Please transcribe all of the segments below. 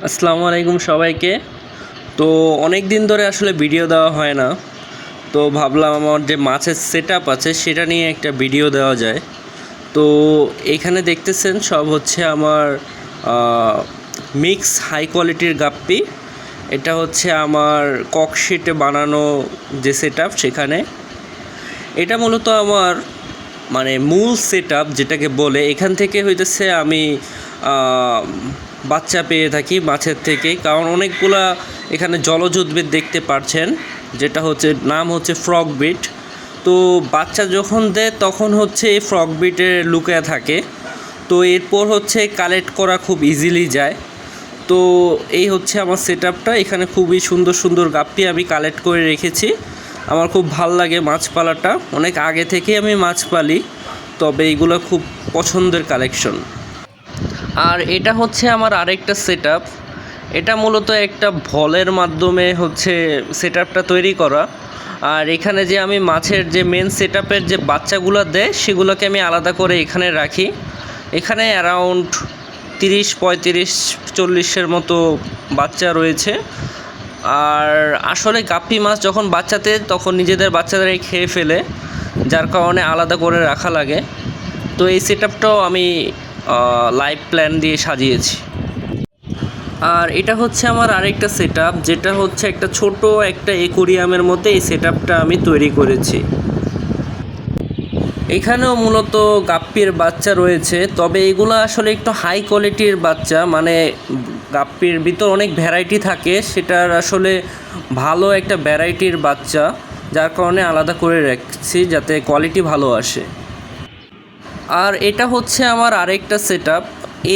আসসালামু আলাইকুম সবাইকে। তো অনেক দিন ধরে আসলে ভিডিও দেওয়া হয় না, তো ভাবলাম আমার যে মাছের সেটআপ আছে সেটা নিয়ে একটা ভিডিও দেওয়া যায়। তো এখানে দেখতেছেন সব হচ্ছে আমার মিক্স হাই কোয়ালিটির গাপ্পি। এটা হচ্ছে আমার ককশিটে বানানো যে সেটআপ, সেখানে এটা মূলত আমার মানে মূল সেটআপ যেটাকে বলে। এখান থেকে হইতেছে আমি বাচ্চা পেয়ে থাকি মাছের থেকে, কারণ অনেকগুলা এখানে জলজ উদ্ভিদ দেখতে পাচ্ছেন, যেটা হচ্ছে নাম হচ্ছে ফ্রগ বিট। তো বাচ্চা যখন দেয় তখন হচ্ছে এই ফ্রগ বিটে লুকিয়ে থাকে, তো এরপর হচ্ছে কালেক্ট করা খুব ইজিলি যায়। তো এই হচ্ছে আমার সেটআপটা। এখানে খুবই সুন্দর সুন্দর গাপ্পি আমি কালেক্ট করে রেখেছি। আমার খুব ভাল লাগে মাছ পালাটা, অনেক আগে থেকে আমি মাছ পালি, তবে এইগুলো খুব পছন্দের কালেকশন। আর এটা হচ্ছে আমার আরেকটা সেটআপ। এটা মূলত একটা ভলের মাধ্যমে হচ্ছে সেটআপটা তৈরি করা। আর এখানে যে আমি মাছের যে মেন সেটআপের যে বাচ্চাগুলো দেয় সেগুলোকে আমি আলাদা করে এখানে রাখি। এখানে অ্যারাউন্ড 30, 35, 40-এর মতো বাচ্চা রয়েছে। আর আসলে গাপ্পি মাছ যখন বাচ্চা দেয় তখন নিজেদের বাচ্চাদেরই খেয়ে ফেলে, যার কারণে আলাদা করে রাখা লাগে। তো এই সেটআপটাও আমি লাইভ প্ল্যান দিয়ে সাজিয়েছি। আর এটা হচ্ছে আমার আরেকটা সেটআপ, যেটা হচ্ছে একটা ছোট একটা অ্যাকোয়ারিয়ামের মধ্যে এই সেটআপটা আমি তৈরি করেছি। এখানেও মূলত গাপ্পির বাচ্চা রয়েছে, তবে এগুলো আসলে একটু হাই কোয়ালিটির বাচ্চা, মানে গাপ্পির ভিতর অনেক ভ্যারাইটি থাকে, সেটার আসলে ভালো একটা ভ্যারাইটির বাচ্চা, যার কারণে আলাদা করে রাখছি যাতে কোয়ালিটি ভালো আসে। আর এটা হচ্ছে আমার আরেকটা সেটআপ।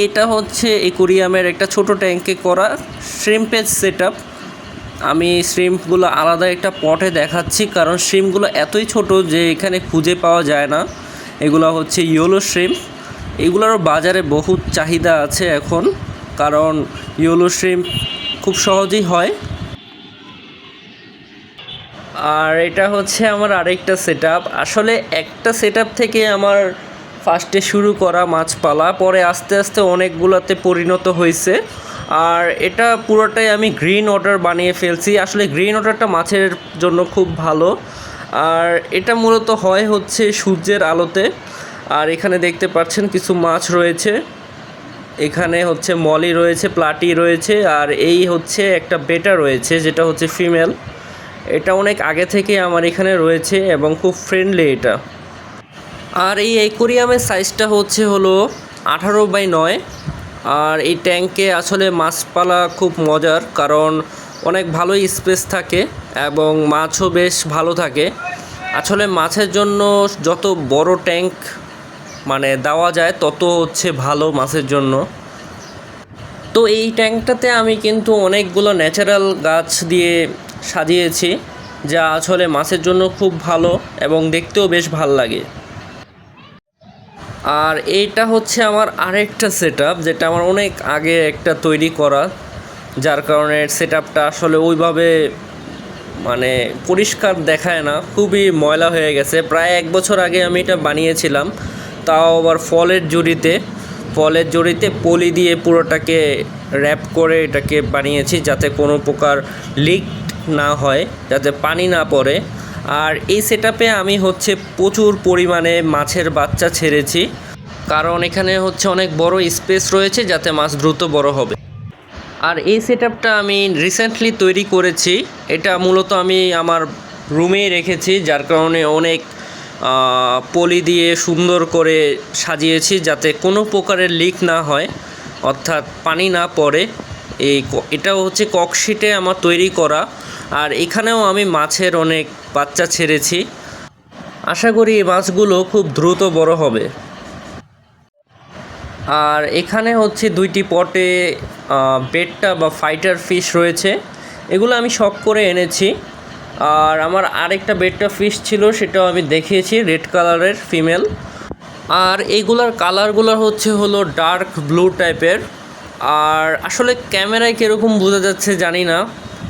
এটা হচ্ছে অ্যাকোয়ারিয়ামের একটা ছোট ট্যাঙ্কে করা শ্রিম্পের সেটআপ। আমি শ্রিম্পগুলো আলাদা একটা পটে দেখাচ্ছি, কারণ শ্রিম্পগুলো এতই ছোট যে এখানে খুঁজে পাওয়া যায় না। এগুলো হচ্ছে ইয়েলো শ্রিম্প। এগুলোরও বাজারে বহুত চাহিদা আছে এখন, কারণ ইয়েলো শ্রিম্প খুব সহজেই হয়। আর এটা হচ্ছে আমার আরেকটা সেটআপ। আসলে একটা সেটআপ থেকে আমার ফার্স্টে শুরু করা মাছ পালা, পরে আস্তে আস্তে অনেকগুলোতে পরিণত হয়েছে। আর এটা পুরোটাই আমি গ্রিন ওয়াটার বানিয়ে ফেলছি। আসলে গ্রিন ওয়াটারটা মাছের জন্য খুব ভালো। আর এটা মূলত হয় হচ্ছে সূর্যের আলোতে। আর এখানে দেখতে পাচ্ছেন কিছু মাছ রয়েছে, এখানে হচ্ছে মলি রয়েছে, প্লাটি রয়েছে, আর এই হচ্ছে একটা বেটা রয়েছে যেটা হচ্ছে ফিমেল। এটা অনেক আগে থেকে আমার এখানে রয়েছে এবং খুব ফ্রেন্ডলি এটা। আর এই অ্যাকোয়ারিয়ামের সাইজটা হলো 18x9। আর এই ট্যাঙ্কে আসলে মাছ পালা খুব মজার, কারণ অনেক ভালোই স্পেস থাকে এবং মাছও বেশ ভালো থাকে। আসলে মাছের জন্য যত বড় ট্যাঙ্ক মানে দেওয়া যায় তত হচ্ছে ভালো মাছের জন্য। তো এই ট্যাঙ্কটাতে আমি কিন্তু অনেকগুলো ন্যাচারাল গাছ দিয়ে সাজিয়েছি, যা আসলে মাছের জন্য খুব ভালো এবং দেখতেও বেশ ভাল লাগে। আর এইটা হচ্ছে আমার আরেকটা সেটআপ, যেটা আমার অনেক আগে একটা তৈরি করা, যার কারণে সেটআপটা আসলে ওইভাবে মানে পরিষ্কার দেখায় না, খুবই ময়লা হয়ে গেছে। প্রায় 1 বছর আগে আমি এটা বানিয়েছিলাম, তাও আবার ফলের জড়িতে পলি দিয়ে পুরোটাকে র্যাপ করে এটাকে বানিয়েছি, যাতে কোনো প্রকার লিক না হয়, যাতে পানি না পড়ে। আর এই সেটআপে আমি হচ্ছে প্রচুর পরিমাণে মাছের বাচ্চা ছেড়েছি, কারণ এখানে হচ্ছে অনেক বড় স্পেস রয়েছে যাতে মাছ দ্রুত বড় হবে। আর এই সেটআপটা আমি রিসেন্টলি তৈরি করেছি। এটা মূলত আমি আমার রুমেই রেখেছি, যার কারণে অনেক পলি দিয়ে সুন্দর করে সাজিয়েছি যাতে কোনো প্রকারের লিক না হয়, অর্থাৎ পানি না পড়ে। এটাও হচ্ছে ককশিটে আমার তৈরি করা। আর এখানেও আমি মাছের অনেক বাচ্চা ছেড়েছি, আশা করি এই মাছগুলো খুব দ্রুত বড় হবে। আর এখানে হচ্ছে 2টি পটে বেটটা বা ফাইটার ফিশ রয়েছে, এগুলো আমি শখ করে এনেছি। আর আমার আরেকটা বেটটা ফিশ ছিল, সেটাও আমি দেখিয়েছি, রেড কালারের ফিমেল। আর এইগুলার কালারগুলো হলো ডার্ক ব্লু টাইপের। আর আসলে ক্যামেরায় কীরকম বোঝা যাচ্ছে জানি না,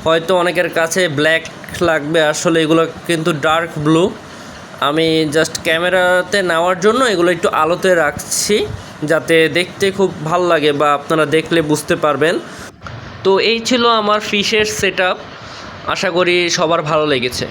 হয়তো অনেকের কাছে ব্ল্যাক লাগবে, আসলে এগুলো কিন্তু ডার্ক ব্লু। আমি জাস্ট ক্যামেরাতে নেওয়ার জন্য এগুলো একটু আলোতে রাখছি, যাতে দেখতে খুব ভালো লাগে বা আপনারা দেখলে বুঝতে পারবেন। তো এই ছিল আমার ফিশের সেট আপ। আশা করি সবার ভালো লেগেছে।